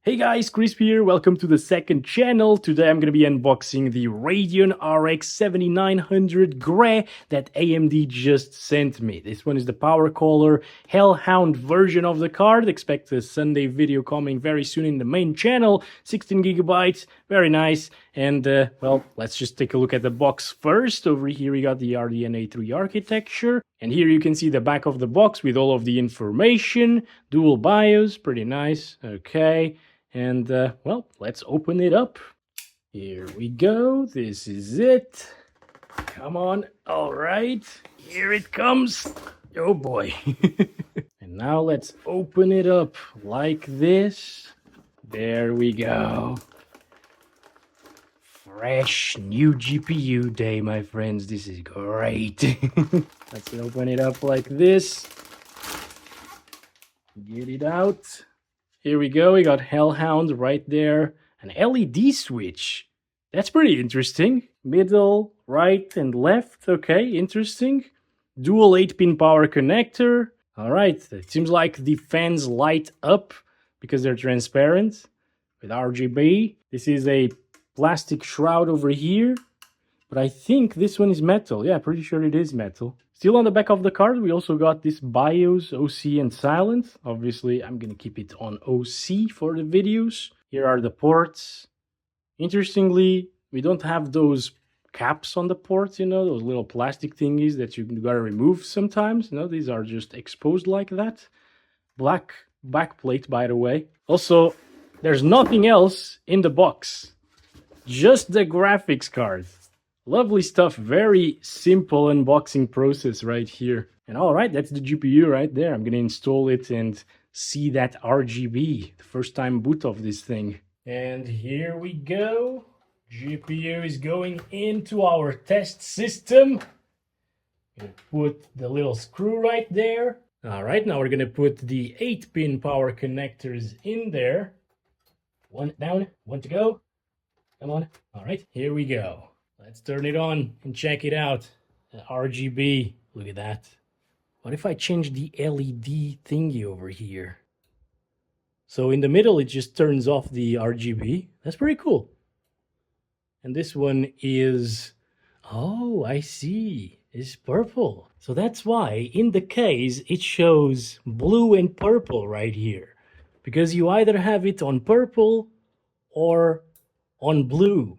Hey guys, Crispy here. Welcome to the second channel. Today I'm going to be unboxing the Radeon RX 7900 GRE that AMD just sent me. This one is the Powercolor Hellhound version of the card. Expect a Sunday video coming very soon in the main channel. 16 gigabytes, very nice. And well, let's just take a look at the box first. Over here we got the RDNA 3 architecture. And here you can see the back of the box with all of the information. Dual BIOS, pretty nice. Okay. And, well, let's open it up. Here we go. This is it. Come on. All right. Here it comes. Oh, boy. And now let's open it up like this. There we go. Fresh new GPU day, my friends. This is great. Let's open it up like this. Get it out. Here we go, we got Hellhound right there. An LED switch. That's pretty interesting. Middle, right, and left. Okay, interesting. Dual 8-pin power connector. Alright, it seems like the fans light up because they're transparent with RGB. This is a plastic shroud over here. But I think this one is metal. Yeah, pretty sure it is metal. Still on the back of the card, we also got this BIOS, OC, and silent. Obviously, I'm going to keep it on OC for the videos. Here are the ports. Interestingly, we don't have those caps on the ports, you know, those little plastic thingies that you gotta remove sometimes. No, these are just exposed like that. Black backplate, by the way. Also, there's nothing else in the box. Just the graphics card. Lovely stuff, very simple unboxing process right here. And all right, that's the GPU right there. I'm gonna install it and see that RGB, the first time boot of this thing. And here we go. GPU is going into our test system. Gonna put the little screw right there. All right, now we're gonna put the 8-pin power connectors in there. One down, one to go. Come on. All right, here we go. Let's turn it on and check it out. RGB, look at that. What if I change the LED thingy over here? So in the middle, it just turns off the RGB. That's pretty cool. And this one is, oh, I see. It's purple. So that's why in the case, it shows blue and purple right here. Because you either have it on purple or on blue.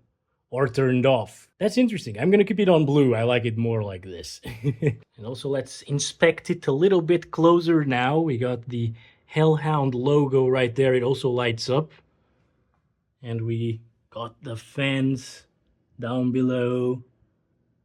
Or turned off. That's interesting. I'm gonna keep it on blue. I like it more like this. And also let's inspect it a little bit closer now. We got the Hellhound logo right there. It also lights up. And we got the fans down below.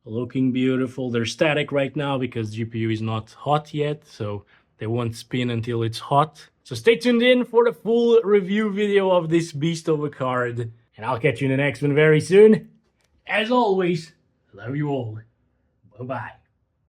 Looking beautiful. They're static right now because GPU is not hot yet. So they won't spin until it's hot. So stay tuned in for the full review video of this beast of a card. And I'll catch you in the next one very soon. As always, love you all. Bye-bye.